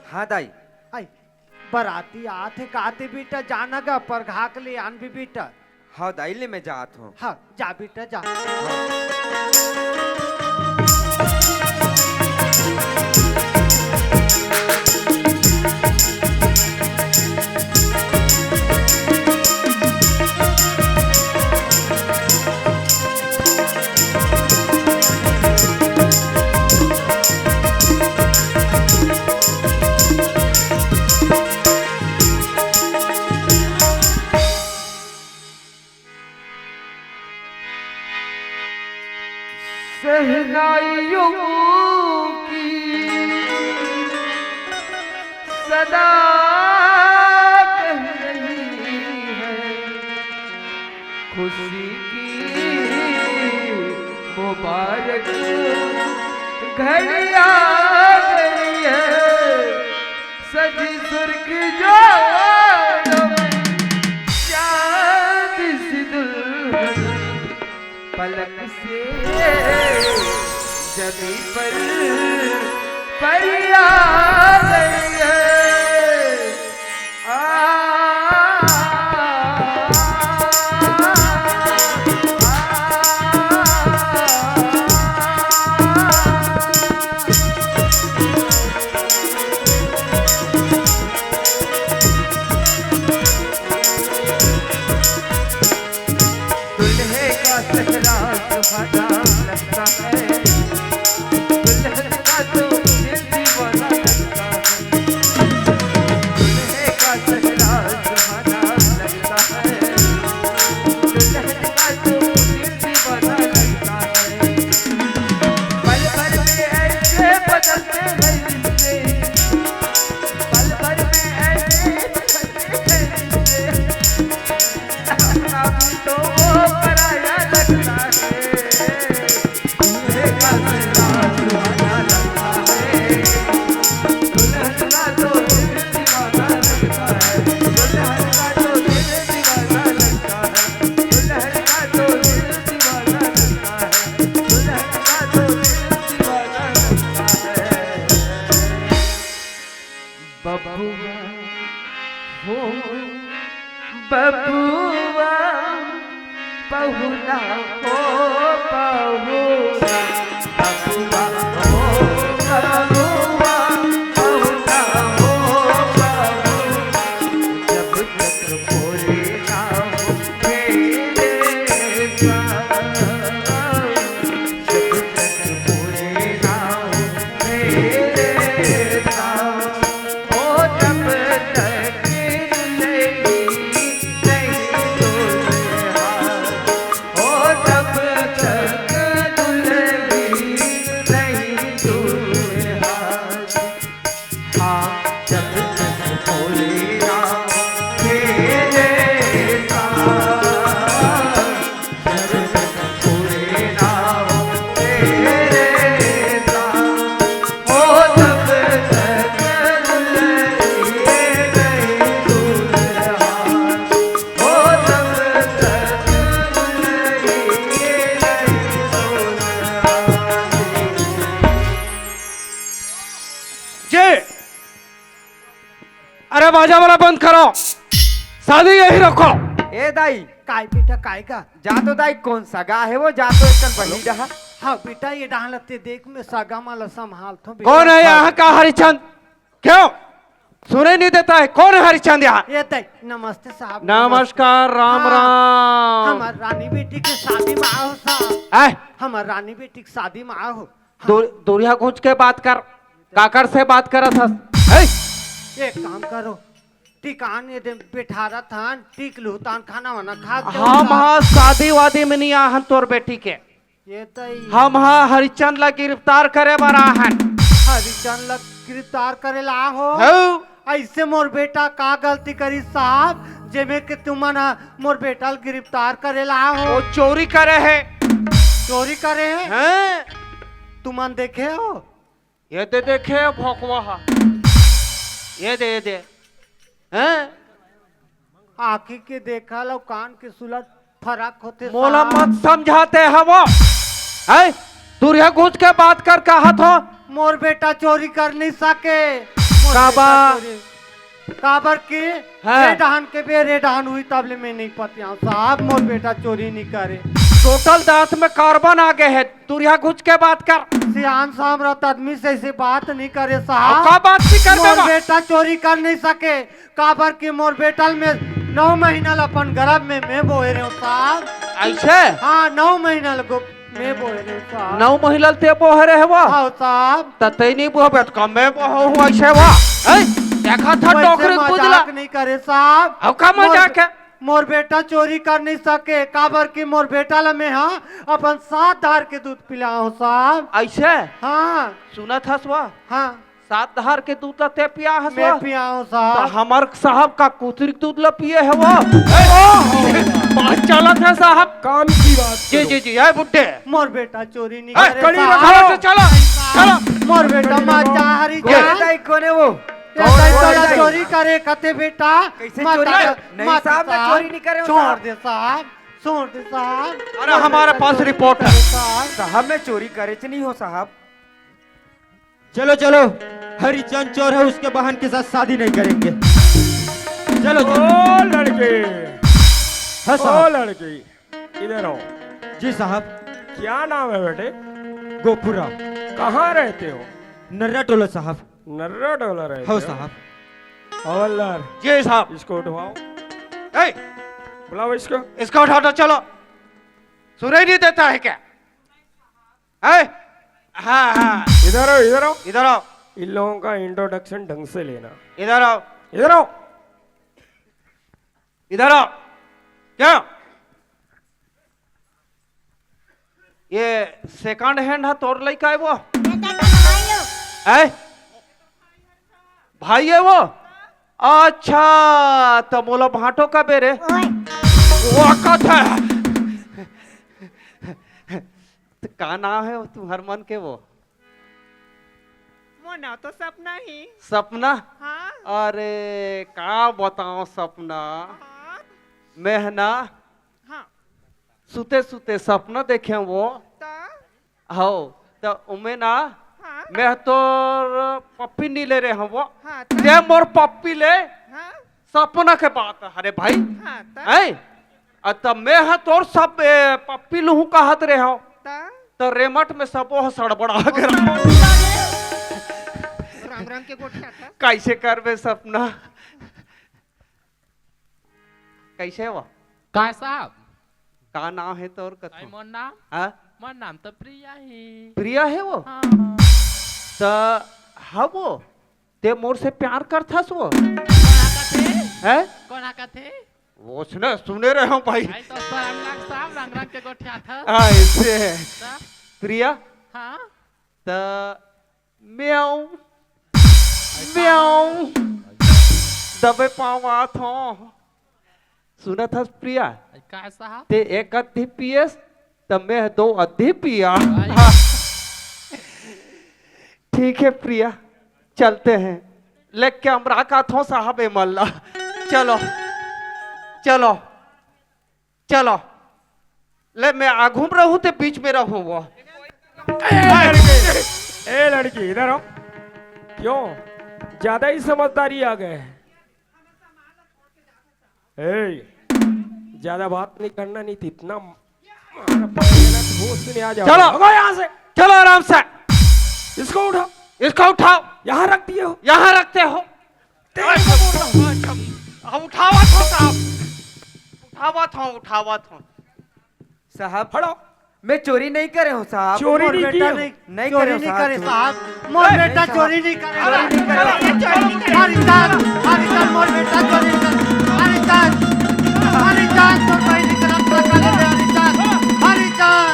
हाँ दाई। आई बराती आते काते बेटा जाना गा पर घाक ले आन भी बेटा। हाँ दाई ले मैं जात हूँ। हाँ जा बेटा जा। सहनाइयों की सदा कह रही है, खुशी की मुबारक घड़ी आ गई है। सजी सुर्ख जोड़ों में चांद सी दुल्हन पलक से जमी पर परिया गई है। दुल्हे का चेहरा सुहाना लगता है, दुल्हन का तो दिल दीवाना लगता है। दुल्हे का चेहरा सुहाना लगता है, दुल्हन का तो दिल दीवाना लगता है। पल भर में ऐसे बदलते हैं रिश्ते, पल भर में ऐसे बदलते हैं रिश्ते। अपना भी तो वो पराया लगता है। दूल्हे का चेहरा सुहाना लगता है, दुल्हन का तो दिल दीवाना लगता है। दुल्हन का तो दिल दीवाना लगता है, दुल्हन का तो दिल दीवाना लगता है, दुल्हन का तो दिल दीवाना लगता है। बबुआ हो बबुआ बहुना हो बहुना, बबुआ हो बबुआ बहुना हो बहुना। जब तक पूरे ना हो मेरे साथ, जब तक पूरे ना हो मेरे साथ, ओ जब तक नहीं दुल्हा, ओ जब तक दुल्हनी नहीं दुल्हा। हाँ जब तक भोले ना मेरे साथ, जब तक भोले ना मेरे साथ, ओ जब तक दुल्हनी नहीं दुल्हा, ओ जब तक दुल्हनी नहीं दुल्हा। जी अरे बाजा वाला बंद करो, शादी यही रखो। ए दाई काय बेटा काय का। जा तो दाई कौन सगा है वो, जा तो एक बही रहा। हाँ बेटा ये डालते देख में सागा माला संभाल तो कौन है यहाँ का हरिचंद? क्यों सुने नहीं देता है? कौन है हरिचंद यहाँ? ये देख नमस्ते साहब। नमस्कार राम हाँ, राम। हमार रानी बेटी के शादी में आओ साहब। ऐ, हमार रानी बेटी की शादी में आओ। दूरिया घूंच के बात कर, काकर से बात कर था। एक काम करो टिकान ये बैठारा थान टिक लू तान खाना वाना खा दो हम साहब। हाँ शादी वादी में नहीं आहन तोर बेटी के। ये तई हम हाँ हरिचंद ला गिरफ्तार करे बर आहन। हरिचंद लग गिरफ्तार करे ला हो। हो? ऐसे मोर बेटा का गलती करी साहब जेमे के तुमन मोर बेटा गिरफ्तार करे ला हो। वो चोरी करे है। चोरी करे है हैं? तुमन देखे हो। ये दे देखे भोकवा, ये दे हैं? आँखी के देखा लो कान के सुलट फर्क होते मोला साहब। मत समझाते है वो। है दूरिया घुस के बात कर कहा था। मोर बेटा चोरी कर नहीं सके। काबा काबर की हाँ। रे डहान के बे रे डहान हुई तबले में नहीं पतिया साहब मोर बेटा चोरी नहीं करे। टोटल दांत में कार्बन आ गए है, तू यहाँ घुस के बात कर। सियान साहब रत आदमी से ऐसे बात नहीं करे अब साहब। का बात नहीं कर मोर बे बेटा चोरी कर नहीं सके काबर की मोर बेटा में 9 महीना अपन गर्भ में मैं बोए रहे हो साहब। ऐसे हाँ 9 महीना लगो मैं बोए रहे हो साहब। 9 महिला ते बोह रहे वो हाँ साहब तते नहीं बोह बेट कम में बोह हूँ ऐसे वो देखा था वैसे टोकरी बुझला मजाक नहीं करे साहब। अब का मजाक है? मोर बेटा चोरी कर नहीं सके काबर की मोर बेटा ला मैं हाँ अपन 7 धार के दूध पिलाओ साहब। ऐसे हाँ सुना था स्वा हाँ 7 धार के दूध ते पिया है मैं स्वा पियाओ तो साहब। हमार साहब का कुतरी दूध ला पिए है वो बात चला था साहब काम की बात जी जी जी है बुड्ढे मोर बेटा चोरी नहीं ए, करे कड़ी साहब। रखो चलो चलो मोर बेटा माता हरी ये जान दाई कौन है वो? ये कौन है तोला दाई? चोरी करे कते बेटा कैसे माता चोरी का- कर- नहीं माता साहब, मैं चोरी नहीं करे हूँ छोड़ साहब। दे साहब छोड़ दे साहब। अरे हमारे पास रिपोर्ट है साहब साहब मैं चोरी करे च नहीं हो साहब। चलो चलो हरिचंद चोर है, उसके बहन के साथ शादी नहीं करेंगे। चलो ओ लड़के, हाँ ओ साहब। लड़की, इधर आओ। जी साहब। क्या नाम है बेटे? गोपुरा कहाँ रहते हो? नर्रा टोला साहब। नर्रा डोला रहते हो हो? साहब। हवलदार, जी साहब इसको उठवाओ, ए, बुलाओ इसको। इसका उठा दो चलो सुनाई नहीं देता है क्या है? हाँ हाँ इधर आओ, इधर आओ। इधर आओ इन लोगों का इंट्रोडक्शन ढंग से लेना। इधर आओ इधर आओ। इधर आओ क्या ये सेकंड हैंड है तोर लड़का है वो है भाई है वो अच्छा तो बोलो भाटो का बेरे वो कथा तो का नाम है तुम्हार मन के वो ना तो सपना ही। सपना हाँ अरे का बताओ सपना हाँ मैं है ना हाँ सुते सुते सपना देखे वो तो हो तो उमे ना हाँ मैं तो पप्पी नहीं ले रहे हैं वो हाँ ते मोर पप्पी ले हाँ सपना के बात है। अरे भाई हाँ है तब मैं है तोर सब पप्पी लूहू कहत रहे हो तो तो रेमट में सब वो सड़बड़ा गया राम राम के गोठिया था। कैसे करबे सपना कैसे वो काय साहब का नाम है तोर आई कथो मोर नाम हाँ मोर नाम तो प्रिया ही। प्रिया है वो हाँ तो हाँ वो ते मोर से प्यार करथस वो है कोना का थे वो सुने रहे हो भाई आई तो साहब रंग रंग के गोठिया था। ऐसे है तो, प्रिया हाँ तो म्याऊ म्याऊ दबे पावा थो सुना था प्रिया आई काय साहब ते एक अद्धि पियस तब मैं 2 अद्धि पिया आई। ठीक है प्रिया चलते हैं लेके हमरा का थो साहब मल्ला चलो चलो चलो ले मैं आघूम रहूं ते बीच में रहूं वो ए लड़की, इधर आओ। क्यों ज्यादा ही समझदारी आ गए? ए, ज्यादा बात नहीं करना, नहीं तो इतना मार पड़ेगा ना, होश में नहीं आ जाओ। चलो। भगो यहाँ से। चलो आराम से इसको उठाओ, इसको उठाओ यहाँ रख दिए हो। यहाँ रखते हो अब उठावा थो साहब उठावा थो साहब फड़ो। मैं चोरी नहीं करे हूँ साहब। चोरी मोर नहीं की बेटा हो। नहीं चोरी करे नहीं साहब, करे चोरी। साहब। मोर बेटा साहब। चोरी नहीं करे। चोरी नहीं करे। हरिचंद मोर बेटा चोरी नहीं करे। हरिचंद हरिचंद तो कोई नहीं करत लगा ले हरिचंद हरिचंद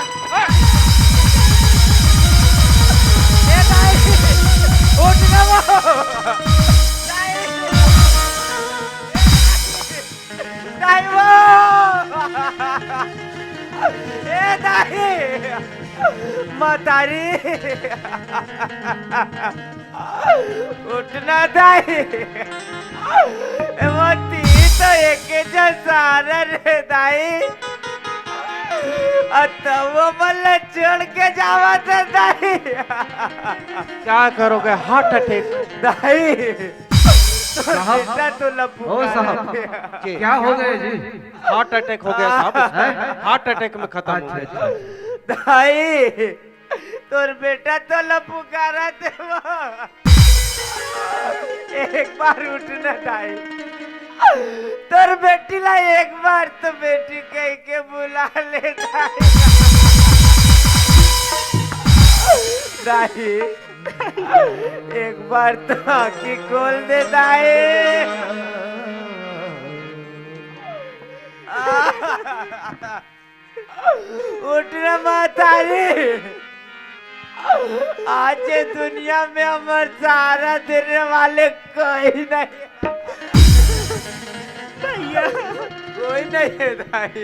ए दाई उठ ना वो दाई वो ए दाई मतारी उठना दाई मती तो एक जैसा रे दाई वो बल्ले छोड़ के जावा था दाई। क्या करोगे? Heart attack. दाई बेटा तो लपू ओ साहब जी, क्या हो गए जी? हार्ट अटैक हो गया साहब। हार्ट अटैक में खत्म हो अच्छा गया। दाई तोर बेटा तो लपुकारा थे वो। एक बार उठना दाई, तोर बेटी ला एक बार तो बेटी कह के बुला ले दाई। दाई एक बार तो आँखी खोल दे दाई। उठना मातारी, आज ये दुनिया में अमर सहारा देने वाले कोई नहीं। कोई नहीं है दाई।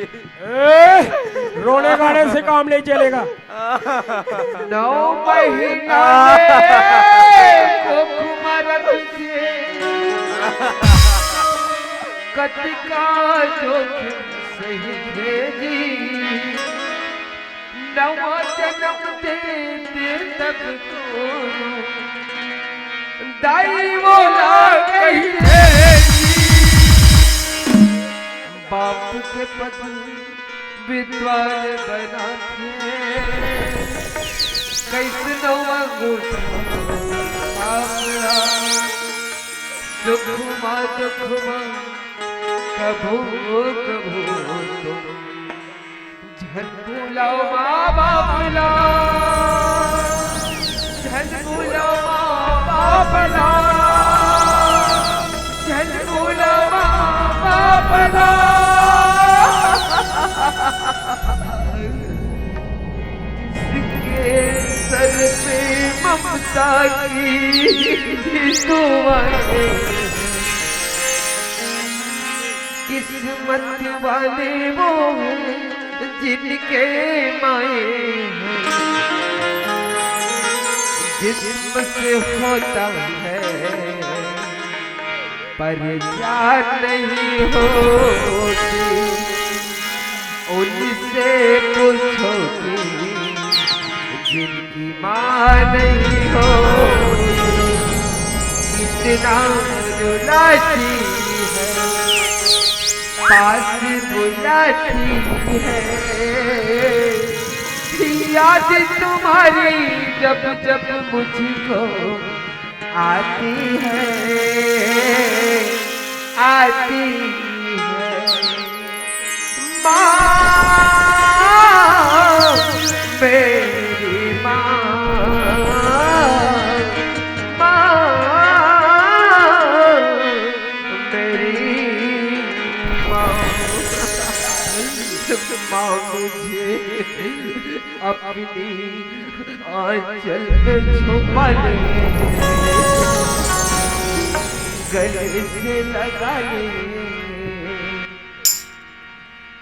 रोने गाने से काम नहीं चलेगा। 9 महीना को कुमारत से कतिका जोखिम सही भेजी। नवा जन्म दे तब को दाई बोला कही बाप के पति विद्वान बना थे। कैसे नवा दुखमा दुखमा कभू कभू तुम झन बुलाओ माँ बाप ला, झन बुलाओ माँ बाप ला, झन बुलाओ माँ बाप ला। जिसके सर पे ममता की दुआएं, किस्मत वाले वो जिनके माए जिस्म से होता है पर जान नहीं होती। उनसे पूछो कि जिनकी माँ नहीं हो कितना रुलाती है, पास बुलाती है। याद तुम्हारी जब जब मुझको आती है, आती है। माँ मेरी माँ, माँ मेरी माँ, माँ मुझे अपनी आंचल में छुपा ले, गले से लगा ले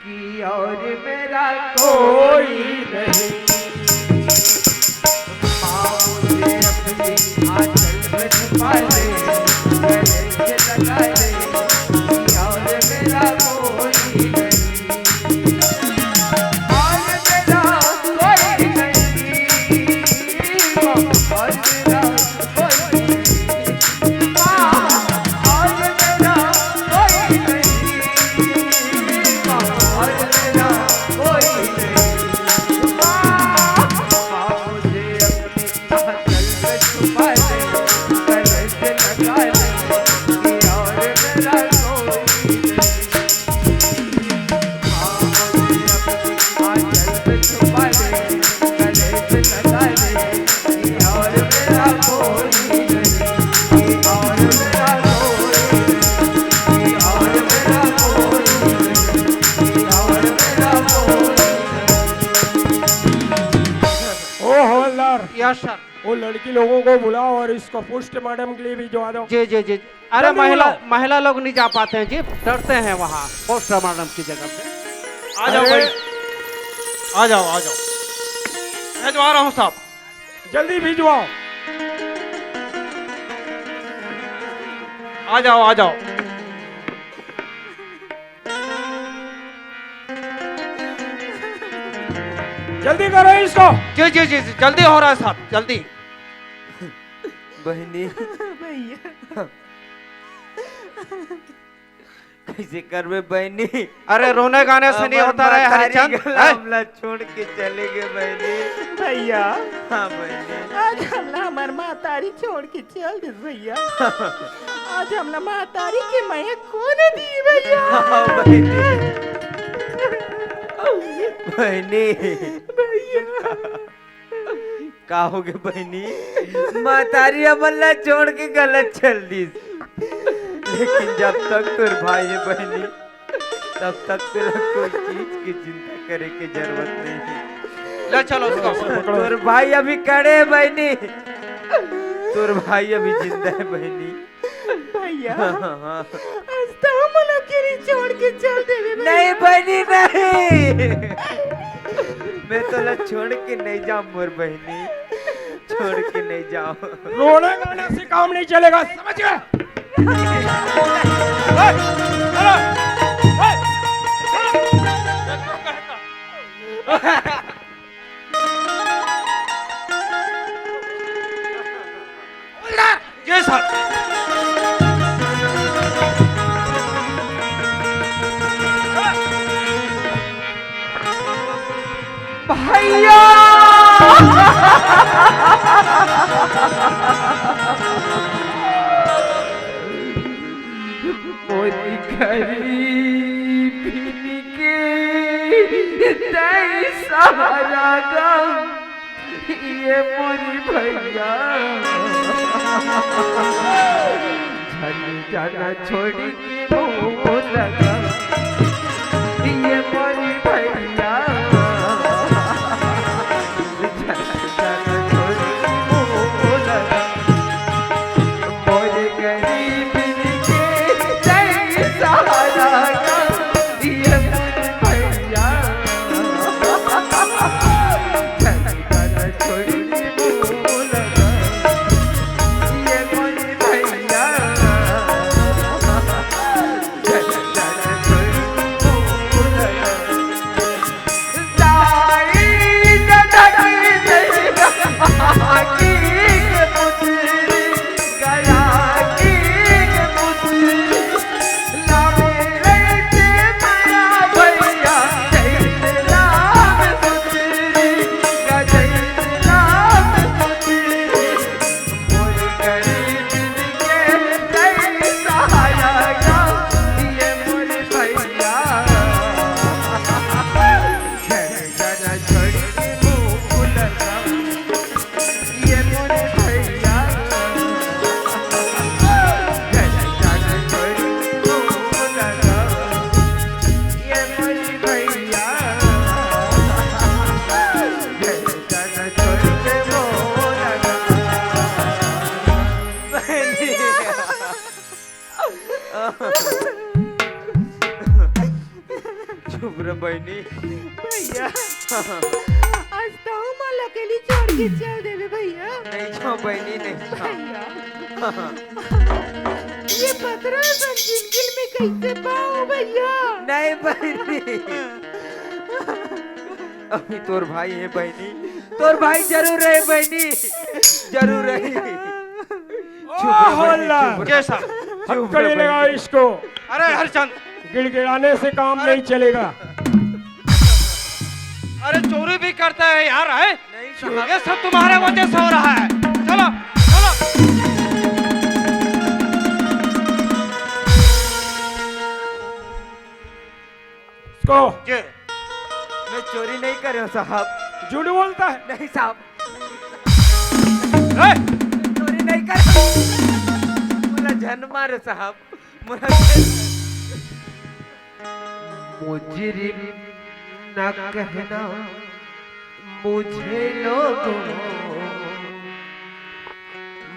कि और मेरा कोई नहीं। माँ मुझे अपनी आंचल में छुपा ले, गले से लगा ले कि और मेरा कोई नहीं। Yes sir. वो लड़की लोगों को बुलाओ और इसको पोस्टमार्टम के लिए भिजवा दो। जी जी जी। अरे जल्दी महिला बुलाओ। महिला लोग नहीं जा पाते हैं जी, डरते हैं वहाँ पोस्टमार्टम की जगह पे। आ जाओ अरे, भाई, आ जाओ आ जाओ, भिजवा रहा हूँ साहब। जल्दी भिजवाओ। आ जाओ आ जाओ। जल्दी करो इसको। जी जी जी जी, जल्दी हो रहा है साहब, जल्दी। बहनी भैया कैसे करवे बहनी? अरे रोने गाने से नहीं होता रहे हरिचंद। हैं? हमला छोड़ के चले गए बहनी। भैया हाँ बहनी। आज हमला हमार मातारी छोड़ के चल दे भैया। आज हमला मातारी के मैं कौन दी भैया। हाँ बहनी। बहनी का हो गए बहनी? मातारी अमल्ला छोड़ के गलत चल दी, लेकिन जब तक तुर भाई है बहनी तब तक तेरा कोई चीज की चिंता करे की जरूरत नहीं है। ले चलो उसको। तुर भाई अभी खड़े है बहनी, तुर भाई अभी जिंदा है बहनी। भैया हाँ, हाँ। आज तो हम अकेले छोड़ के चल दे भैया। नहीं बहनी नहीं, मैं तो ला छोड़ के नहीं जाऊं मोर बहनी, छोड़ के नहीं जाऊं। रोने गाने से काम नहीं चलेगा, समझ गए? जी साहब। भैया मोरी गरीबी के तई सहारा गम, ये मोरी भैया झल जाना छोड़ी के मुँह लगा, ये मोरी भैया चुप रे बहनी। भैया आज तो हम अकेले छोड़ के चल दे भैया। नहीं जाओ बहनी, नहीं जाओ। भैया ये 15 सन जिंदगी में कैसे पाऊं भैया। नहीं बहनी, अभी तोर भाई है बहनी, तोर भाई जरूर है बहनी, जरूर है। हल्ला जी साहब। हथकड़ी लगा इसको। अरे हरिचंद, गिड़गिड़ाने से काम नहीं चलेगा। अरे चोरी भी करता है यार, है? नहीं साहब। ये सब तुम्हारे वजह से हो रहा है। चलो चलो। इसको जी। मैं चोरी नहीं कर रहा हूँ साहब। झूठ बोलता है। नहीं साहब, ए, चोरी नहीं कर रहा हूँ। मुला जन मारो साहब, मुला मुजरिम न कहना मुझे लोगों,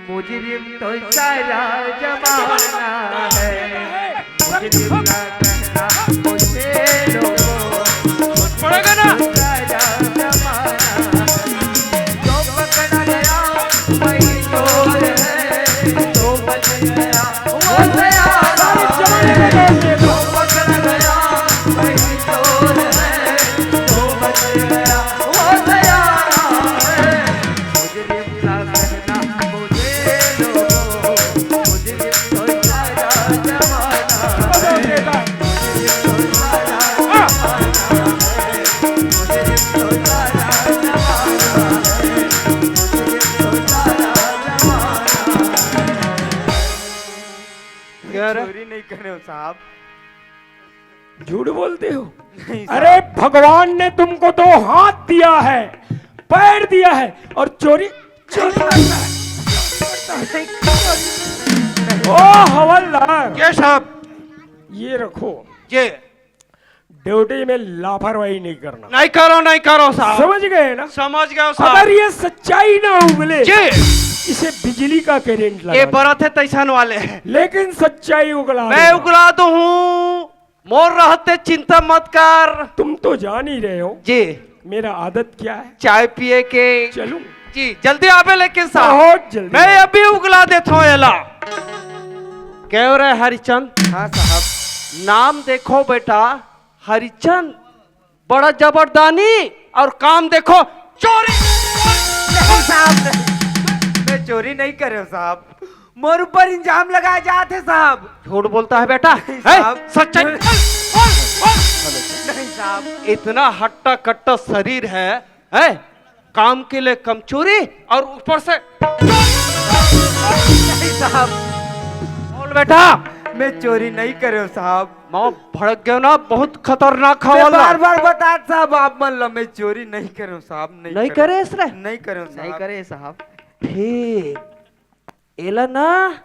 मुजरिम तो सारा जमाना है, मुजरिम न कहना मुझे लोगों, पड़ेगा ना। सारा जमाना है। जो पकड़ा गया वही चोर है, जो बच गया वो दयाला है। जो पकड़ा गया वही चोर है, जो बच गया वो साहब। झूठ बोलते हो? नहीं अरे भगवान ने तुमको 2 हाथ दिया है, पैर दिया है और चोरी चोरी करता है। ओ हवलदार, ये साहब ये रखो, ये ड्यूटी में लापरवाही नहीं करना। नहीं करो साहब। समझ गए ना? समझ गए अगर साहब। ये सच्चाई ना उगले जी इसे बिजली का करंट ये लगा, बड़ा थे तैसान वाले हैं। लेकिन सच्चाई उगला मैं देगा। उगला दू हूँ, मोर रहते चिंता मत कर। तुम तो जान ही रहे हो जी मेरा आदत क्या है। चाय पिए के चलूं? जी जल्दी आवे लेकिन साहब बहुत जल्दी। मैं अभी उगला देता हूँ। एला कह रहे हरिचंद, हाँ साहब। नाम देखो बेटा हरिचंद, बड़ा जबरदानी और काम देखो चोरी। नहीं साहब, नहीं। मैं चोरी नहीं कर रहा हूँ साहब। मोर ऊपर इंजाम लगाए जाते साहब। झूठ बोलता है बेटा। साहब। सच्चाई नहीं साहब। इतना हट्टा कट्टा शरीर है काम के लिए कम चोरी और ऊपर से नहीं साहब, बोल बेटा। मैं चोरी नहीं कर रहा हूँ साहब। माँ भड़क गयो ना, बहुत खतरनाक मैं हवाला। बार बार बता साहब, आप मान लो मैं चोरी नहीं कर रहा हूँ साहब। नहीं करे इसने? नहीं कर रहा हूँ साहब। नहीं करे साहब। ठीक एला ना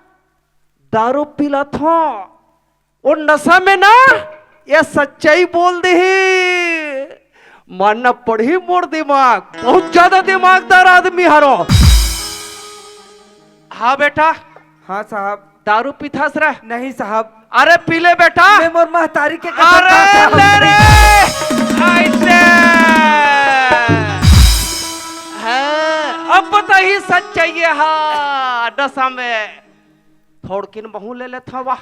दारू पीला था और नशा में ना ये सच्चाई बोल दी। मानना पड़ी मोर दिमाग, बहुत ज्यादा दिमागदार आदमी हरो। हाँ बेटा, हाँ साहब। दारू पीथास रे? नहीं साहब। अरे पीले बेटा। मैं मोर महतारी के अरे ले रे ऐसे अब बताइए सच्चाई है। हाँ नशा में थोड़किन बहु ले लेता वाह।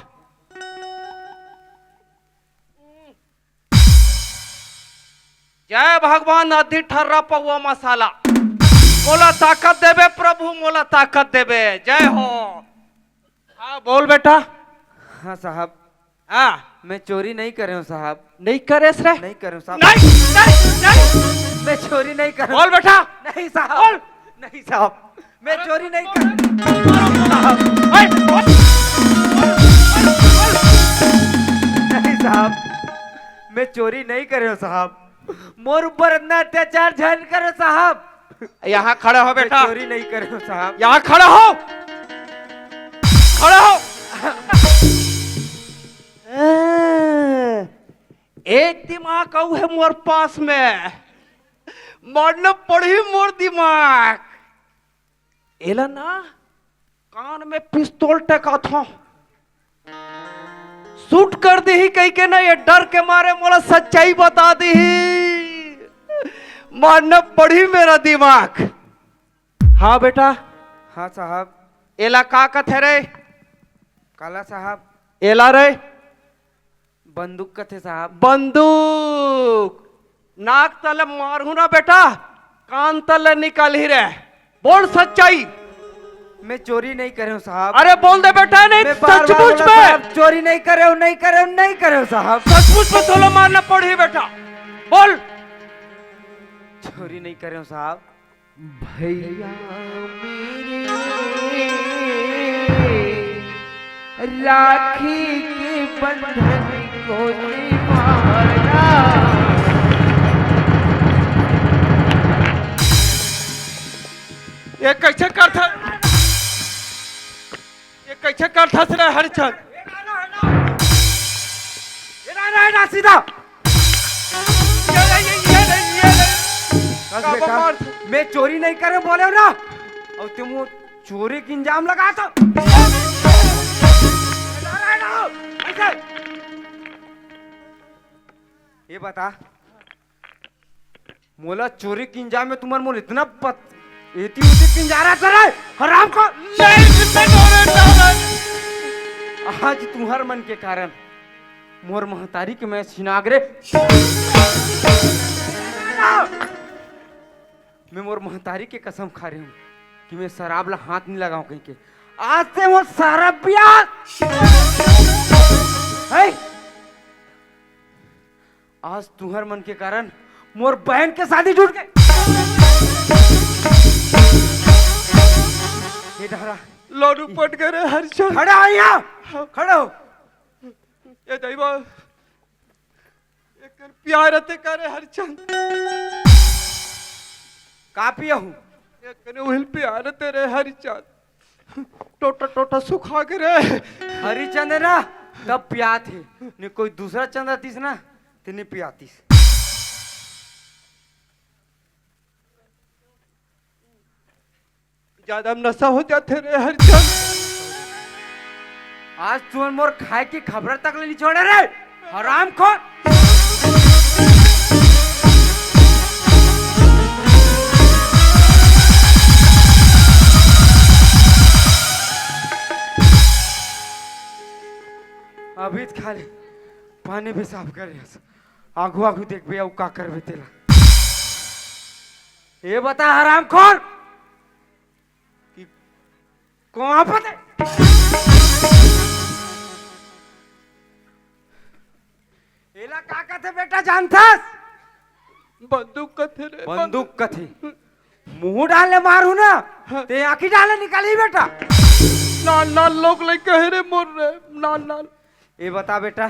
जय भगवान अधि ठर्रा पौआ मसाला, मोला ताकत देवे प्रभु, मोला ताकत देवे। जय हो। हाँ बोल बेटा। हाँ साहब। हाँ मैं चोरी नहीं कर रहा हूँ साहब। नहीं करे रे? नहीं कर रहा हूँ साहब। नहीं नहीं नहीं मैं चोरी नहीं कर रहा बोल बेटा। नहीं साहब। बोल। नहीं साहब, मैं चोरी नहीं कर नहीं साहब, मैं चोरी नहीं कर रहा हूँ साहब। मोर ऊपर इतना अत्याचार झन करो साहब। यहाँ खड़े हो मैं बेटा। चोरी नहीं कर रहा हूँ साहब। यहाँ खड़े हो, खड़े हो। एक दिमाग आऊ है मोर पास में, मारना पड़ी मोर दिमाग। एला ना कान में पिस्तौल टका था, शूट कर दी ही कहीं के ना, ये डर के मारे मोला सच्चाई बता दी ही। मारना पड़ी मेरा दिमाग। हाँ बेटा। हाँ साहब। एला का कथे रे? काला साहब। एला रे बंदूक कथे साहब। बंदूक नाक तले मारू ना बेटा, कान तले निकल ही रहे। बोल सच्चाई। मैं चोरी नहीं कर रहा हूँ साहब। अरे बोल दे बेटा। नहीं मैं बार-बार सचमुच बोला में, साहब, चोरी नहीं कर रहा हूँ, नहीं कर रहा हूँ, नहीं कर रहा हूँ साहब। सचमुच में थोड़ा मारना पड़ी बेटा। बोल। चोरी नहीं कर रहा हूँ साहब। भैया मेरे राखी के बंधन को निभाना। ये कैसे करता, ये कैसे करता रे हरिचंद? ना सीधा। का बेटा, बात? मैं चोरी नहीं कर रहा हूँ, बोले हो ना। और तुम वो चोरी की इंजाम लगा तो ऐसे। ये बता, मोला चोरी की इंजाम में तुम्हारे मोल इतना इतनी उसी की इंजारा कर रहा है हराम को। आज तुम्हार मन के कारण मोर महतारी के मैं सिनागरे, मैं मोर महतारी के कसम खा रही हूँ कि मैं शराब ला हाथ नहीं लगाऊं कहीं के। आज से वो सारा ब्याह है। आज तुम्हार मन के कारण मोर बहन के शादी जुट गए। ये डरा लोडू पट गए हरिचंद। खड़े हो यहाँ, खड़े हो। ये दैवा एक प्यार ते करे हरिचंद का पिया हूँ एक उहिल प्यार तेरे हरिचंद टोटा टोटा सुखा के रे हरिचंद है ना तब पिया थे ने कोई दूसरा चंद आतीस ना तेने पियातीस ज्यादा नशा हो जाते रे हरिचंद आज तू मोर खाए की खबर तक नहीं छोड़े रे हराम खोर अभी खा ले पानी भी साफ कर आगू आगू देख भैया का कर तेला ये बता हराम खोर कि कौन पता एला का कथे बेटा जानथास बंदूक कथे रे बंदूक कथे मुंह डाले मारू ना ते आंखी डाले निकाली बेटा नाल नाल लोग ले कह रे मोर रे नाल नाल ये बता बेटा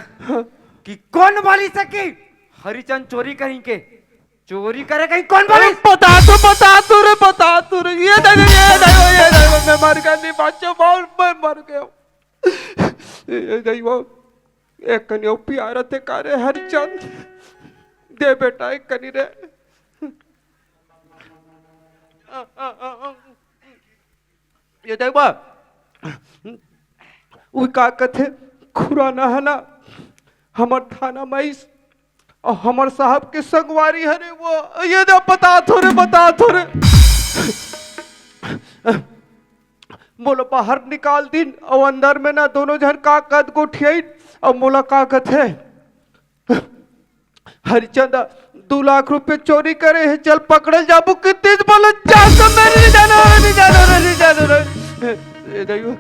कि कौन बोली सकी हरिचंद चोरी कहीं के चोरी करे कहीं कौन बोली बता तू रे ये देखो मैं मर गया नहीं बच्चों बहुत मर गया ये देखो एक कन्या प्यार थे करे हरिचंद दे बेटा एक कनी रे ये देखो वो का कथे खुराना है ना हमर थाना में और हमर साहब के संगवारी है रे वो ये ना बता थोड़े बोलो बाहर निकाल दिन और अंदर में ना दोनों जन का कद गोठियाई और मुलाकात है हरिचंद 2 लाख रुपए चोरी करे है चल पकड़े जाबू कितने बोलो चाचा मेरे नहीं जानो रे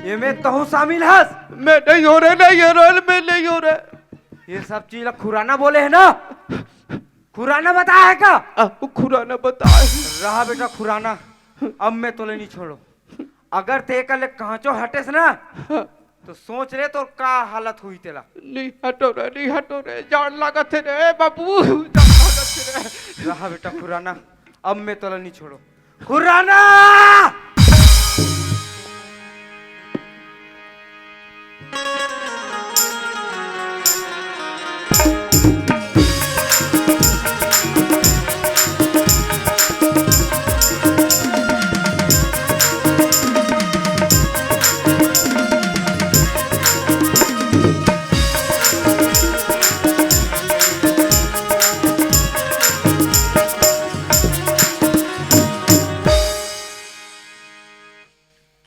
ये में तो शामिल हस मैं नहीं हो रहे नहीं ये रोल में नहीं हो रहे ये सब चीज खुराना बोले है ना खुराना बताया है का खुराना बताए रहा बेटा खुराना अब मैं तो नहीं छोड़ो अगर ते कल कांचो हटेस ना तो सोच रे तो का हालत हुई तेला नहीं हटो रे जान लागत है रे बाबू जान लागत है रे रहा बेटा खुराना अब मैं तो नहीं छोड़ो खुराना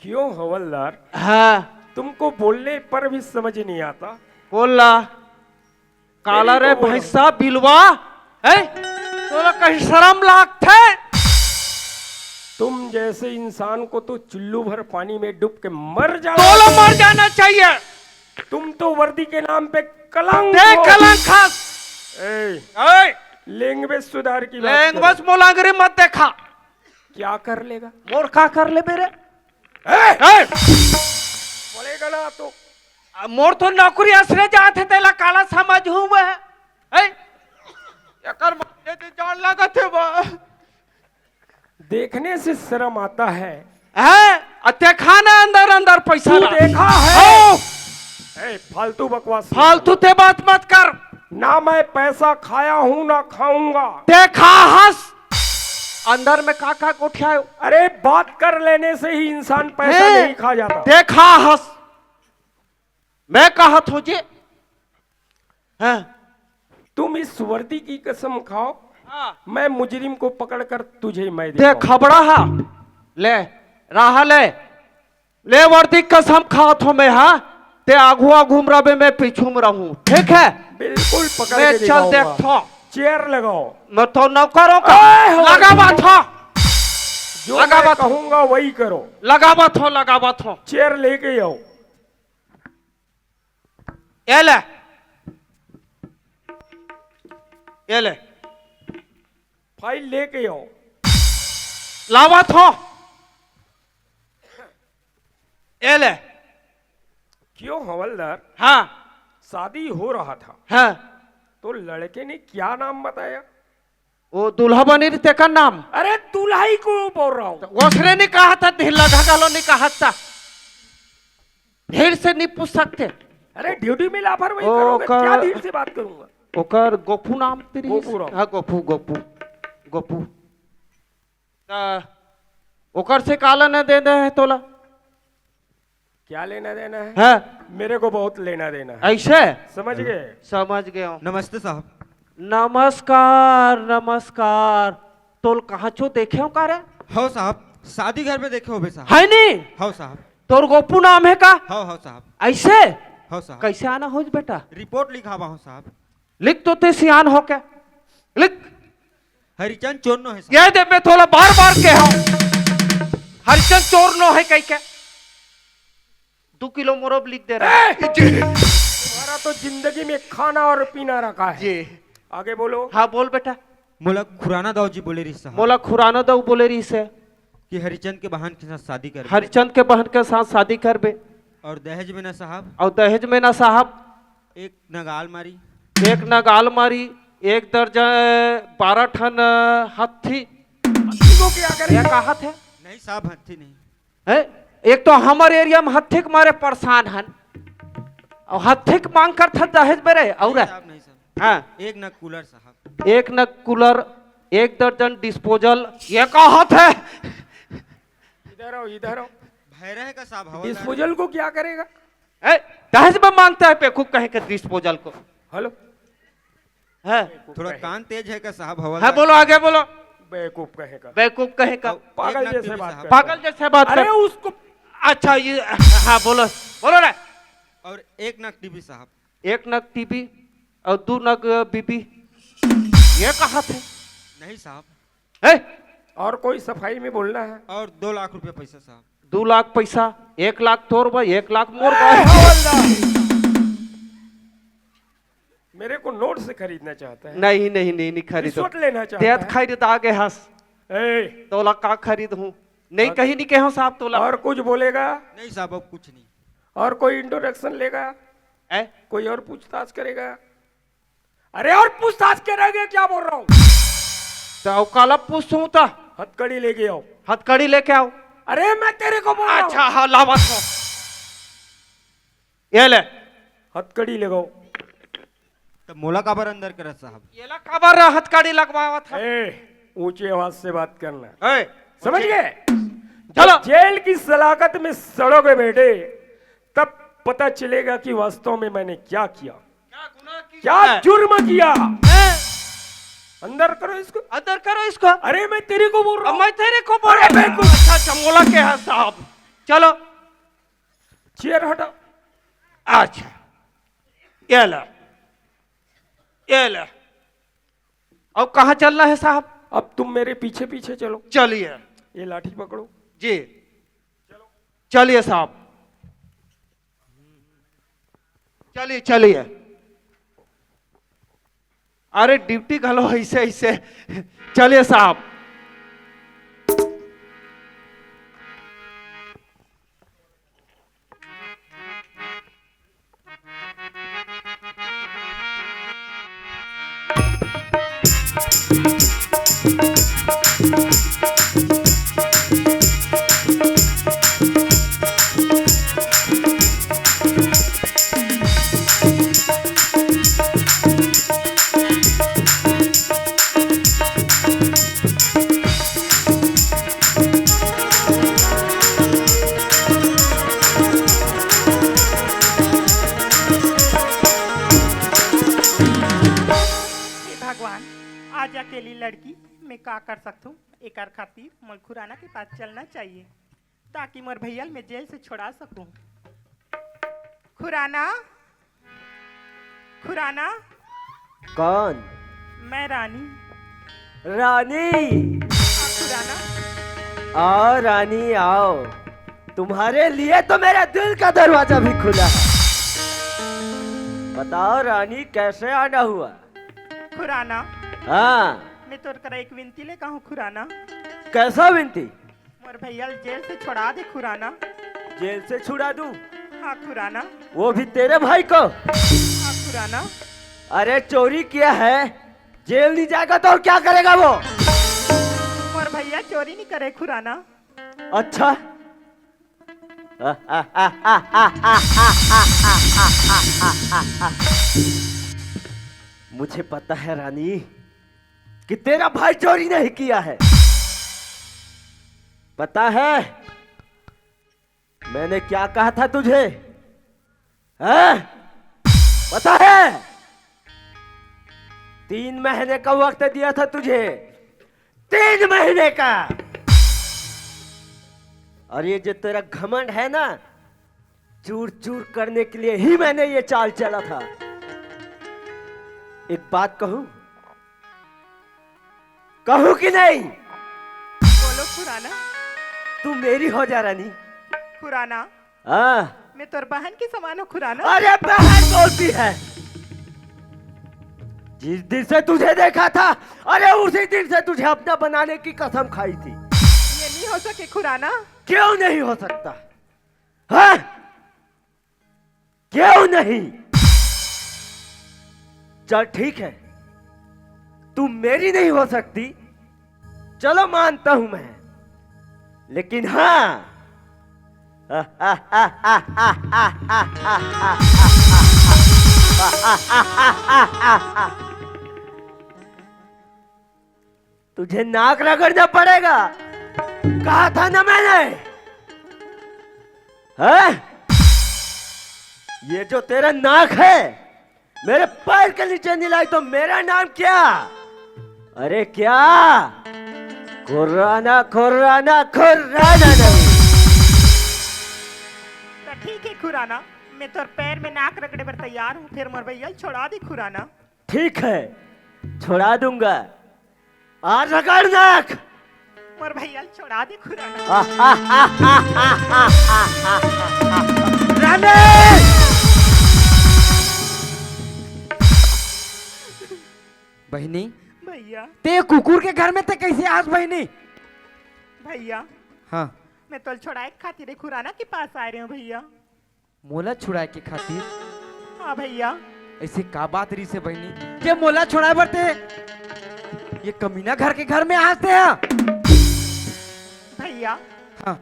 क्यों हवलदार हाँ तुमको बोलने पर भी समझ नहीं आता बोला काला रे भैंसा बिलवा है तोला कहीं शर्म लागत है तुम जैसे इंसान को तो चुल्लू भर पानी में डूब के मर जाना तोला मर जाना चाहिए तुम तो वर्दी के नाम पे कलंक देख हो। कलंक खास ए, लैंग्वेज सुधार की बात करो। बस मोलांगरी मत देखा क्या कर लेगा मोर का कर ले मेरे बोलेगा ना तो मोर तो नौकरी असरे जाते तेला काला समझ हूं मैं एकर मारे ते जान लागत है बा देखने से शर्म आता है अत्या खाना अंदर अंदर पैसा तू ला। देखा है ओ, ए, फालतू बकवास फालतू ते बात मत कर ना मैं पैसा खाया हूं ना खाऊंगा देखा हंस अंदर में काका कोठियायो अरे बात कर लेने से ही इंसान पैसा नहीं खा जाता देखा हंस मैं कहा तुझे तुम इस वर्दी की कसम खाओ मैं मुजरिम को पकड़कर तुझे मैं देख खबड़ा हा ले रहा ले वर्दी कसम खा थो मैं हा ते आगुआ घूम रहा मैं पीछू में रहूं ठीक है बिल्कुल पकड़ मैं के चल दिखाऊंगा। देख थो चेयर लगाओ मैं तो नौकरों का लगावा था जो लगा मैं बात हो। कहूंगा वही करो लगावा थो चेयर लेके आओ ये ले फाइल लेके आओ लावा थो ये ले क्यों हवलदार हाँ शादी हो रहा था हाँ तो लड़के ने क्या नाम बताया? वो दूल्हा बनी रही का नाम अरे दुल्हाई को बोल रहा हूँ। उसने नहीं कहा था, ढीला घालो नहीं कहा था, ढेर से नहीं पूछ सकते। अरे ड्यूटी में लापरवाही ओ, करोगे, का- क्या धीरे से बात करूंगा? ओकर गोपू नाम तेरी? गोपू राम। हाँ गोपू गोपू गोपू। ओकर से काला न दे दे है तोला? क्या लेना देना है? हाँ मेरे को बहुत लेना देना है, ऐसे समझ गए? समझ गया हूँ। नमस्ते साहब। नमस्कार नमस्कार। तोल कहाँ छो देखे हो का रे? हो साहब, शादी घर में देखे हो बे साहब। है नहीं? हो साहब। तोर गोपू नाम है का? हो साहब। ऐसे हो साहब। कैसे आना हो बेटा? रिपोर्ट लिखावा हो साहब। लिख तो ते सियान हो क्या? लिख। हरिचंद चोरनो है साहब। ये दे मैं थोड़ा बार बार के हूँ हरिचंद चोर नो है कहीं क्या? 2 किलो मोरब लिख दे रहा है। तुम्हारा तो जिंदगी में खाना और पीना रखा है। जी आगे बोलो। हाँ बोल बेटा। मोला खुराना दाऊ जी बोले रही साहब मोला खुराना दो बोले रही से कि हरिचंद के बहन के साथ शादी कर हरिचंद के बहन के साथ शादी करबे और दहेज में ना साहब और दहेज में ना साहब एक नगाल मारी, एक नग आलमारी, 1 दर्जन 12 ठन हाथी। को क्या ये करेगा? कहा थे नहीं साहब हत्थी नहीं। है? एक तो हमारे एरिया में हत्थी के मारे परेशान हन और हत्थी के मांग कर था दहेज मेरे और नहीं साहब, नहीं साहब। हाँ एक नग कूलर साहब। 1 नग कूलर, 1 दर्जन डिस्पोजल। ये कहा थे? इधर आओ, इधर आओ। भैरह का साहब हवलदार। डिस्पोजल को क्या करेगा? दहेज में मांगता है बेवकूफ कहे के डिस्पोजल को? हेलो, है थोड़ा कान तेज है का साहब है हवलदार। बोलो आगे बोलो। बेवकूफ कहेगा, बेवकूफ कहे का? पागल एक लाख जैसे टीवी बात साहब। करता है। पागल जैसे बात अरे कर। उसको अच्छा ये हाँ बोलो बोलो ना। और एक नग टीवी साहब। 1 नग टीवी और 2 नग बीबी। ये कहा थे? नहीं साहब। है? और कोई सफाई में बोलना है। और 2 लाख रुपया पैसा साहब। 2 लाख पैसा, 1 लाख तोर भाई, 1 लाख मोर ए, भाई। हवलदार मेरे को नोट से खरीदना चाहता है, नहीं नहीं नहीं नहीं खरीदो। रिश्वत लेना चाहता देत है। खरीद आगे हंस। ए, तोला का खरीद हूँ नहीं कहीं नहीं कहो साहब तोला। और कुछ बोलेगा? नहीं साहब अब कुछ नहीं। और कोई इंट्रोडक्शन लेगा? ए? कोई और पूछताछ करेगा? अरे और पूछताछ करेंगे क्या बोल रहा हूँ? तो काला पूछूं तो हथकड़ी लेके आओ। हथकड़ी लेके आओ। अरे मैं तेरे को बोल रहा हूँ। अच्छा हाँ लावा तो ये ले। हथकड़ी लगाओ। तो मोला काबर अंदर करत साहब। ये ला खबर हथकड़ी लगवावा था। ए, ऊंची आवाज से बात करना, ए, समझ गए? चलो। जब जेल की सलाखत में सड़ोगे बेटे तब पता चलेगा कि वास्तव में मैंने क्या किया, क्या जुर्म किया। अंदर करो इसको। अंदर करो इसको। अरे मैं तेरे को बोल रहा अब हूँ। मैं तेरे को बोल अरे रहा हूँ। अच्छा अच्छा मोला के है साहब। चलो चेयर हटाओ। अच्छा ये ले ये ले। अब कहाँ चलना है साहब? अब तुम मेरे पीछे पीछे चलो। चलिए ये लाठी पकड़ो। जी चलिए साहब चलिए चलिए। अरे ड्यूटी घलो ऐसे ऐसे। चलिए साहब। हे भगवान, आज अकेली लड़की मैं का कर सकता हूँ? एक खातिर मोर खुराना के पास चलना चाहिए ताकि मोर भैया मैं जेल से छुड़ा सकूं। खुराना, खुराना। कौन? मैं रानी। रानी? खुराना। आओ रानी आओ, तुम्हारे लिए तो मेरे दिल का दरवाजा भी खुला है। बताओ रानी कैसे आना हुआ? खुराना, हाँ मैं तोर करा एक विनती ले कहूँ खुराना। कैसा विनती? मोर भैया जेल से छुड़ा दे खुराना। जेल से छुड़ा दूं? हाँ खुराना। वो भी तेरे भाई को? हाँ खुराना। अरे चोरी किया है, जेल नहीं जाएगा तो और क्या करेगा वो? मोर भैया चोरी नहीं करे खुराना। अच्छा मुझे पता है रानी कि तेरा भाई चोरी नहीं किया है। पता है मैंने क्या कहा था तुझे? हैं? पता है 3 महीने का वक्त दिया था तुझे, 3 महीने का। और ये जो तेरा घमंड है ना, चूर चूर करने के लिए ही मैंने ये चाल चला था। एक बात कहूं? कहूं कि नहीं? बोलो खुराना। तू मेरी हो जा रानी। खुराना हाँ। मैं तोर बहन की समान हूँ खुराना। अरे बहन बोलती है। जिस दिन से तुझे देखा था, अरे उसी दिन से तुझे अपना बनाने की कसम खाई थी। ये नहीं हो सके खुराना। क्यों नहीं हो सकता? हाँ? क्यों नहीं? चल ठीक है, तू मेरी नहीं हो सकती, चलो मानता हूं मैं, लेकिन हाँ तुझे नाक रगड़ना पड़ेगा, कहा था ना मैंने। है? ये जो तेरा नाक है मेरे पैर के नीचे नीलाई तो मेरा नाम क्या? अरे क्या? खुराना खुराना खुराना नहीं। तो ठीक है खुराना, मैं तोर पैर में नाक रगड़े पर तैयार हूँ। फिर मोर भैया छोड़ा दी खुराना। ठीक है, छोड़ा दूंगा। आ रगड़ नाक। मोर भैया छोड़ा दी खुराना। रानी! बहनी भैया ते कुकुर के घर में ते कैसे आज बहनी? भैया हाँ, मैं तोल छोड़ाए खातिर खुराना के पास आ रही हूँ भैया। मोला छुड़ाए के खातिर? हाँ भैया। ऐसे का बात रही से बहनी के मोला छुड़ाए बरते ये कमीना घर के घर में आते हैं? भैया हाँ,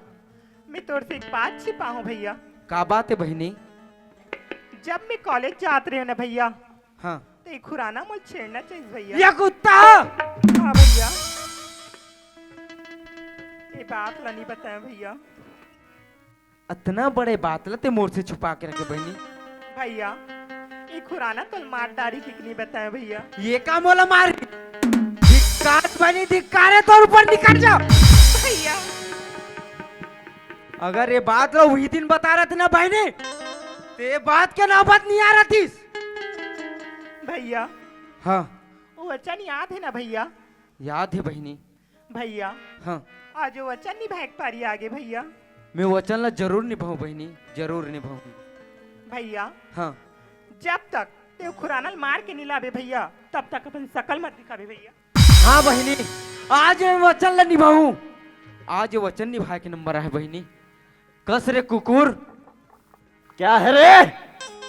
मैं तोर से एक बात छिपा हूँ भैया। का बात है बहनी? जब मैं कॉलेज जात रही हूँ ना भैया, हाँ, तो एक खुराना मुझे छेड़ना चाहिए भैया। ये कुत्ता! हाँ भैया, ये बात ला नहीं बताया भैया। इतना बड़े बात लते मोर से छुपा के रखे बहनी। भैया ये खुराना तो मार डारी कितनी बताया भैया। ये का मोला मार धिक्कार बनी, धिक्कार है तो ऊपर निकल जाओ भैया। अगर ये बात लो वही दिन बता रहे थे ना बहनी, ते बात के नौबत नहीं आ रहा थी। भैया हाँ, वो वचन याद है ना भैया? याद है बहनी। भैया हाँ, आज वो वचन नहीं भाग पा रही आगे भैया। मैं वचन ला जरूर निभाऊं बहनी, जरूर निभाऊं। भैया हाँ, जब तक ते खुराना मार के नहीं लावे भैया, तब तक अपन शकल मत दिखावे भैया। हाँ बहनी, आज मैं वचन ला निभाऊं। आज ये वचन निभाए के नंबर है बहनी। कस रे कुकुर! क्या है रे?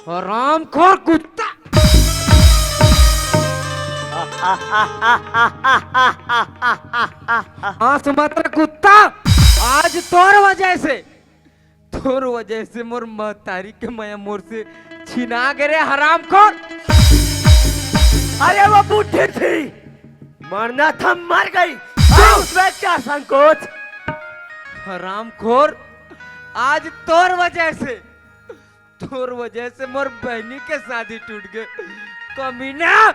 हरामखोर कुत्ता! हाँ सुमात्रा कुत्ता, आज तोर वजह से मोर महतारी के माया मोर से छिना गए हरामखोर। अरे वो बूढ़ी थी, मरना था मर गई, उसमें क्या संकोच? हरामखोर, आज तोर वजह से मोर बहनी के शादी टूट गए। कमीना!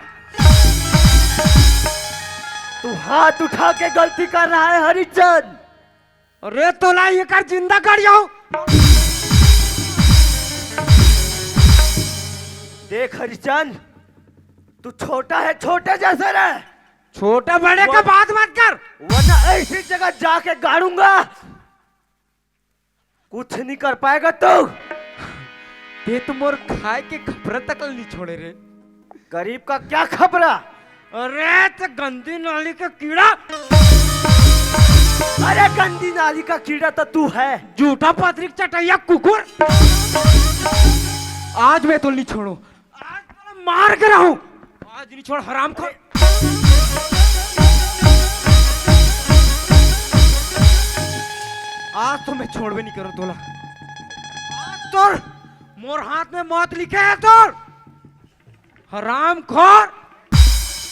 तू हाथ उठा के गलती कर रहा है हरिचंद। अरे तोला ये कर जिंदा कर जाओ। देख हरिचंद, तू छोटा है, छोटे जैसे रह। छोटा बड़े का बात मत कर, वरना ऐसी जगह जाके गाड़ूंगा, कुछ नहीं कर पाएगा तू। ते तो मोर खाए के खबरा तक नहीं छोड़े रे। गरीब का क्या खबरा? अरे तो गंदी नाली का कीड़ा! अरे गंदी नाली का कीड़ा तो तू है। झूठा पत्रिक चटैया कुकुर! आज मैं तो नहीं छोड़ू, आज मार के रहूं। आज नहीं छोड़ हराम को। आज तो मैं छोड़ भी नहीं करूं तोला। आज तोर मोर हाथ में मौत लिखे है तोर हराम खोर।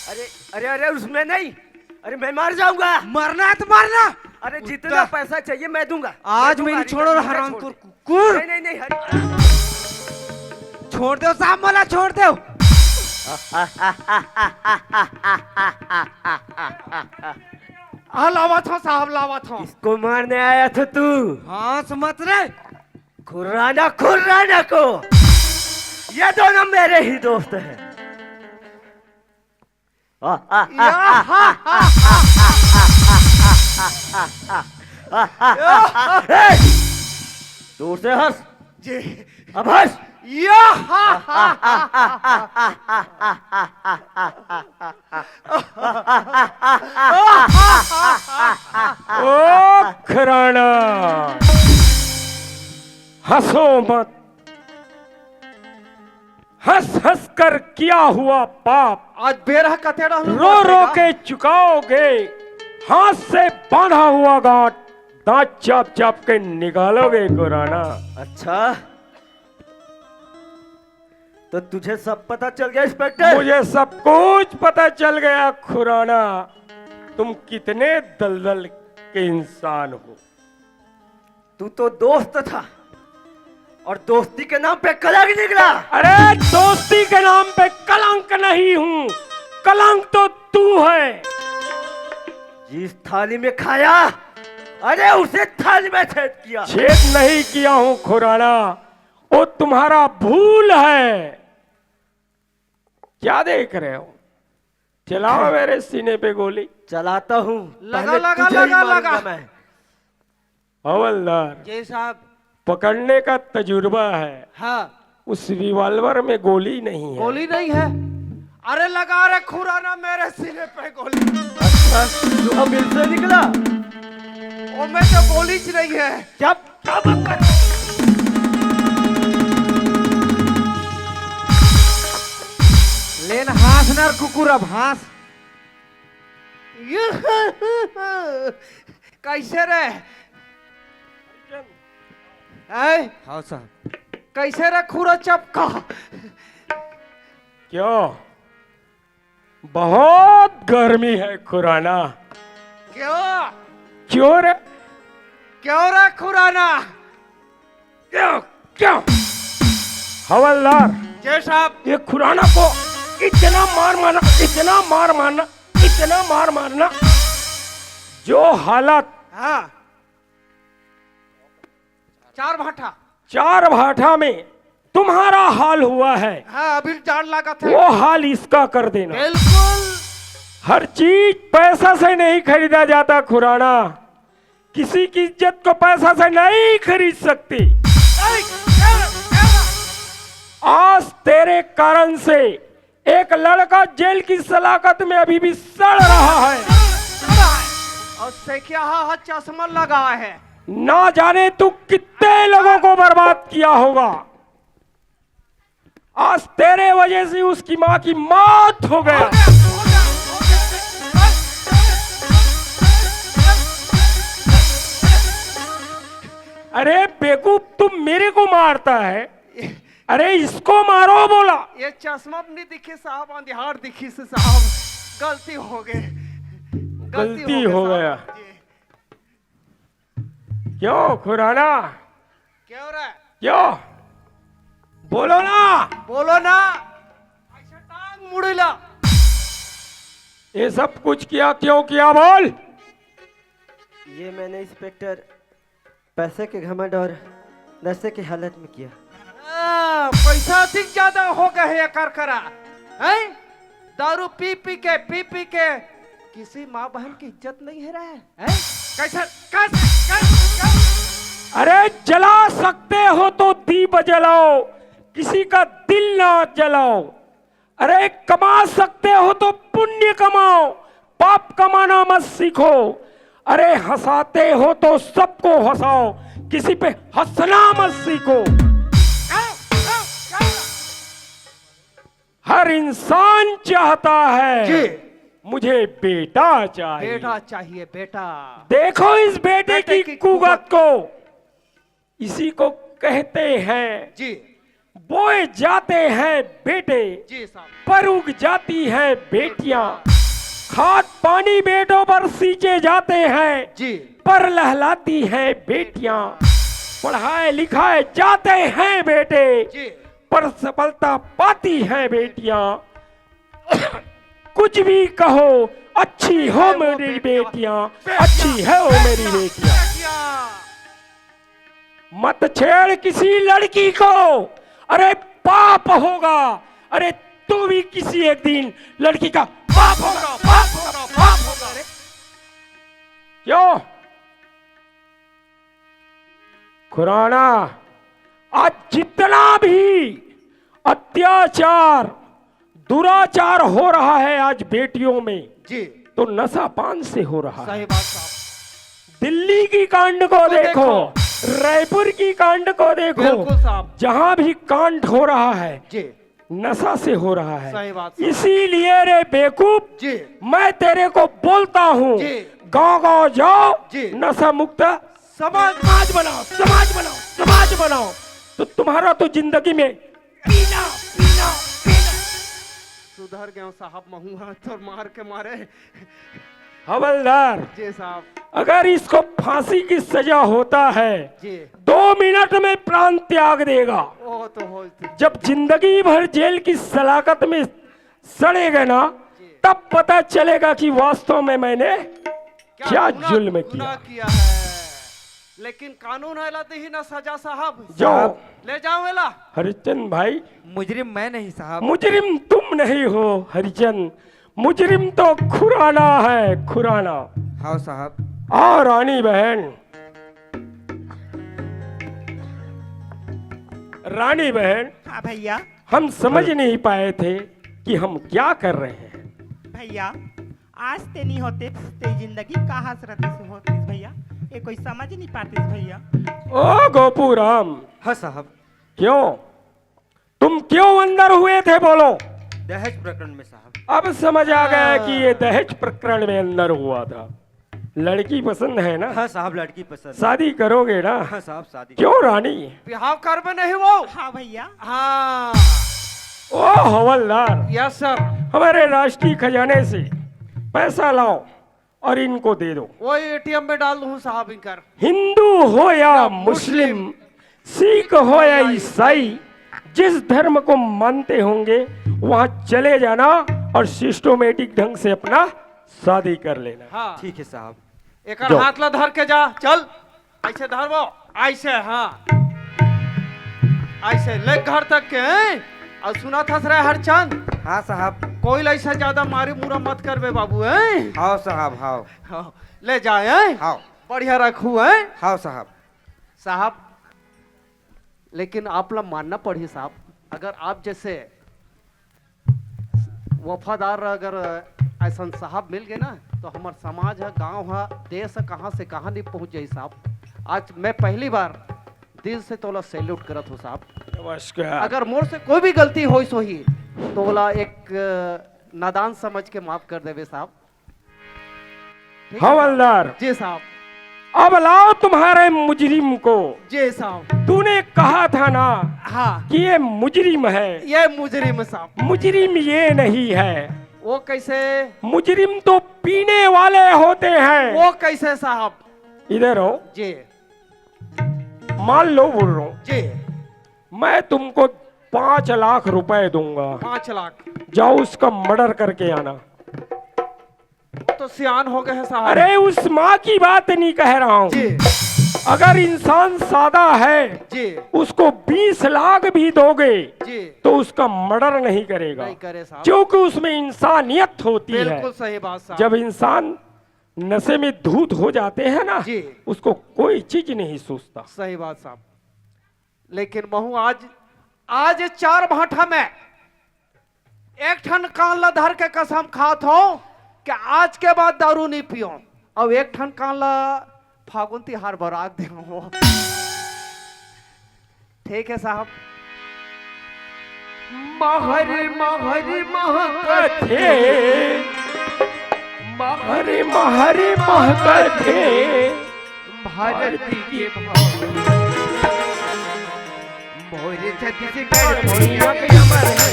अरे अरे अरे उसमें नहीं, अरे मैं मार जाऊंगा। मरना है तो मारना। अरे जितना पैसा चाहिए मैं दूंगा। आज मैं नहीं छोड़ो हराम खोर कुकुर। नहीं नहीं नहीं हरी छोड़ दो साहब, मला छोड़ दो। लावा था साहब, लावा था। किसको मारने आया था तू? हाँ मत रे। खुराना खुराना को। ये दोनों मेरे ही दोस्त हैं। दूर से हंस जी। अब हंस। ओ खराना, हंसो मत। हंस हंस कर किया हुआ पाप आज बेरह का तेरा रो रो के चुकाओगे। हाथ से बांधा हुआ गांठ दांत चाप चाप के निकालोगे खुराना। अच्छा तो तुझे सब पता चल गया इंस्पेक्टर? मुझे सब कुछ पता चल गया खुराना। तुम कितने दलदल के इंसान हो। तू तो दोस्त था और दोस्ती के नाम पे कलंक निकला। अरे दोस्ती के नाम पे कलंक नहीं हूँ, कलंक तो तू है। जिस थाली में खाया, अरे उसे थाली में छेद किया। छेद नहीं किया हूँ खुराना, वो तुम्हारा भूल है। क्या देख रहे हो? चलाओ मेरे सीने पे गोली। चलाता हूँ। लगा, पहले लगा, तुझे ही लगा, मारूंगा लगा। मैं। हवलदार, जी साहब। पकड़ने का तजुर्बा है। हाँ उस रिवॉल्वर में गोली नहीं है। गोली नहीं है। अरे लगा रे खुराना मेरे सीने पे गोली। अच्छा तू अमीर से निकला? ओ में तो गोली च नहीं है। क्या बकवास? लेन हाथ नर कुकुर अब हाथ। कैसे रे? हाँ साहब। कैसे रे खुरा चपका? क्यों? बहुत गर्मी है खुराना। क्यों? क्यों रे? क्यों रे खुराना? क्यों क्यों? हवलदार, जी साहब। ये खुराना को इतना मार मारना, इतना मार मारना, इतना मार मारना, जो हालत हाँ चार भाठा में तुम्हारा हाल हुआ है, हाँ अभी जान लगा था। वो हाल इसका कर देना। बिल्कुल। हर चीज पैसा से नहीं खरीदा जाता खुराना। किसी की इज्जत को पैसा से नहीं खरीद सकती। आज तेरे कारण से एक लड़का जेल की सलाखत में अभी भी सड़ रहा है। और सेकिया हा चश्मा लगा है। ना जाने तू कितने लोगों को बर्बाद किया होगा। आज तेरे वजह से उसकी मां की मौत हो गया। अरे बेवकूफ, तुम मेरे को मारता है। अरे इसको मारो बोला। ये चश्मा नहीं दिखे साहब, अंधियार दिखी से साहब। गलती हो गई। गलती हो गया। जी। क्यों खुराना? क्या हो रहा है? क्यों? बोलो ना। बोलो ना। ऐसा टांग मुड़ेला। ये सब कुछ किया क्यों किया बोल? ये मैंने इंस्पेक्टर पैसे के घमंड और नशे की हालत में किया। पैसा अधिक ज्यादा हो गया है करकरा है। दारू पी पी के किसी माँ बहन की इज्जत नहीं है रहा है? कैसे? अरे जला सकते हो तो दीप जलाओ, किसी का दिल ना जलाओ। अरे कमा सकते हो तो पुण्य कमाओ, पाप कमाना मत सीखो। अरे हंसाते हो तो सबको हंसाओ, किसी पे हंसना मत सीखो। हर इंसान चाहता है जी मुझे बेटा चाहिए। बेटा चाहिए बेटा। देखो इस बेटे बेटे की की कुवत को, इसी को कहते हैं जी बोए जाते हैं बेटे, जी साहब। पर उग जाती है बेटियां। खाद पानी बेटों पर सींचे जाते हैं, जी पर लहलाती हैं बेटियां। पढ़ाए लिखाए जाते हैं बेटे, जी पर सफलता पाती हैं बेटियां। कुछ भी कहो अच्छी हो मेरी बेटियां, अच्छी है वो मेरी बेटियां। मत छेड़ किसी लड़की को, अरे पाप होगा। अरे तू भी किसी एक दिन लड़की का बाप होगा, बाप होगा, बाप होगा। क्यों खुराना, आज जितना भी अत्याचार दुराचार हो रहा है आज बेटियों में, जी तो नशा पान से हो रहा है। सही बात साहब। दिल्ली की कांड को देखो, रायपुर की कांड को देखो, बिल्कुल साहब। जहां भी कांड हो रहा है जी नशा से हो रहा है। सही बात साहब। इसीलिए रे बेवकूफ, जी मैं तेरे को बोलता हूँ, जी। गांव गांव जाओ, जी। नशा मुक्त समाज समाज बनाओ, समाज बनाओ, समाज बनाओ। तो तुम्हारा तो जिंदगी में पीना पीना पीना। सुधर गया साहब, महूंगा तो मार के मारे। हवलदार, जी साहब। अगर इसको फांसी की सजा होता है, जी 2 मिनट में प्राण त्याग देगा। वो तो हो। जब जिंदगी भर जेल की सलाखत में सड़ेगा ना, तब पता चलेगा कि वास्तव में मैंने क्या जुल्म गुनाह किया। किया है। लेकिन कानून है लाते ही ना सजा साहब। जाओ। ले जाओ वेला। हरिचंद भाई, मुजरिम मैं नहीं साहब। मुजरिम तुम नहीं हो हरिचंद, मुजरिम तो खुराना है, खुराना। हाँ साहब। और रानी बहन, रानी बहन, हाँ भैया। हम समझ नहीं पाए थे कि हम क्या कर रहे हैं। भैया आज ते नहीं होते ते जिंदगी कहाँ से रहती होती भैया, ये कोई समझ नहीं पाती भैया। ओ गोपूराम, हाँ साहब। क्यों तुम क्यों अंदर हुए थे, बोलो। दहेज प्रकरण में साहब। अब समझ आ गया कि ये दहेज प्रकरण में अंदर हुआ था। लड़की पसंद है ना? हाँ साहब, लड़की पसंद। शादी करोगे ना? हाँ साहब, शादी। क्यों रानी? बिहाव कर में नहीं वो। हाँ भैया। हाँ ओ हवलदार, यस सर। हमारे राष्ट्रीय खजाने से पैसा लाओ और इनको दे दो। वो एटीएम में डाल दूं साहब इनकर। हिंदू हो या मुस्लिम, सिख हो या ईसाई, जिस धर्म को मानते होंगे वहां चले जाना और सिस्टोमेटिक ढंग से अपना शादी कर लेना। हाँ ठीक है साहब। एक जाओ। हाथ ला धर के जा, चल ऐसे धर वो, ऐसे। हाँ ऐसे ले घर तक के हैं? और सुना था सर हरचंद, हाँ साहब। कोई ऐसा ज्यादा मारे मुरा मत करबे बाबू हैं? हाँ साहब। हाँ हाँ, ले जाए हैं? हाँ बढ़िया रखू है हाँ साहब। साहब। लेकिन आप लोग मानना पड़ी साहब, अगर आप जैसे वफादार अगर ऐसा साहब मिल गए ना, तो हमार समाज है, गांव है, देश है, कहाँ से कहाँ नहीं पहुंच जाए साहब। आज मैं पहली बार दिल से तोला सैल्यूट करत हूँ साहब। नमस्कार। अगर मोर से कोई भी गलती हो सो ही तो बोला एक नादान समझ के माफ कर देवे साहब। ठीक है हवलदार, जी साहब। अब लाओ तुम्हारे मुजरिम को। जी साहब। तूने कहा था ना हाँ कि ये मुजरिम है। ये मुजरिम साहब। मुजरिम ये नहीं है। वो कैसे? मुजरिम तो पीने वाले होते हैं। वो कैसे साहब? इधर हो, जी मान लो बोल रहा हूँ, जी। मैं तुमको 5 लाख रुपए दूंगा, 5 लाख? जाओ उसका मर्डर करके आना। तो सियान हो गए हैं साहब। अरे उस माँ की बात नहीं कह रहा हूँ। जी अगर इंसान सादा है, जी उसको 20 लाख भी दोगे जी। तो उसका मर्डर नहीं करेगा, नहीं करे साहब। क्योंकि उसमें इंसानियत होती है। बिल्कुल सही बात साहब। जब इंसान नशे में धूत हो जाते हैं ना, जी। उसको कोई चीज नहीं सोचता। सही बात साहब। लेकिन महू आज 4 भाठा में एक ठन कान ला धर के कसम खात हो कि आज के बाद दारू नहीं पियो, अब एक ठन कान ला फागुन तिहार बराग दे हो। ठीक है साहब। महर महर महकथे हरे महरे महकथे भारती के मोर छत्तीसगढ़ मैया के अमर है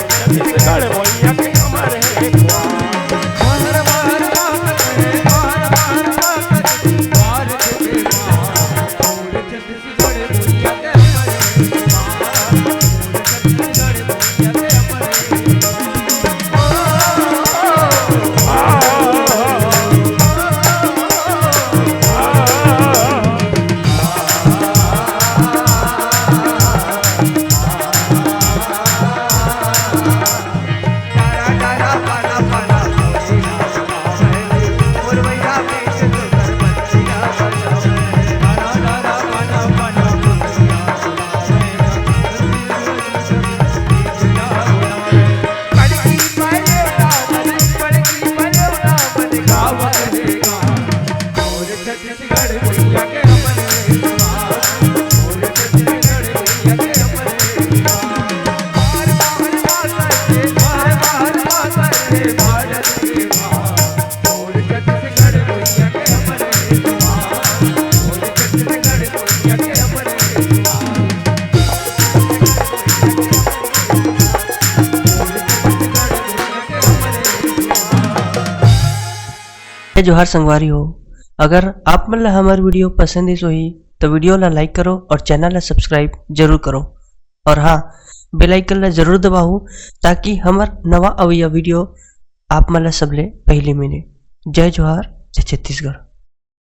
छत्तीसगढ़ मैया के अमर है महर महर महकथे महर महर महकथे भारत के मोर छत्तीसगढ़ मैया के अमर जोहार संगवारी हो। अगर आप मन ला हमार वीडियो पसंद ही सोही तो वीडियो ला लाइक करो और चैनल ला सब्सक्राइब जरूर करो और हाँ बेल आइकन ला जरूर दबाओ ताकि हमार नवा अवैया वीडियो आप मन ला सबले पहले मिले। जय जोहार, जय छत्तीसगढ़।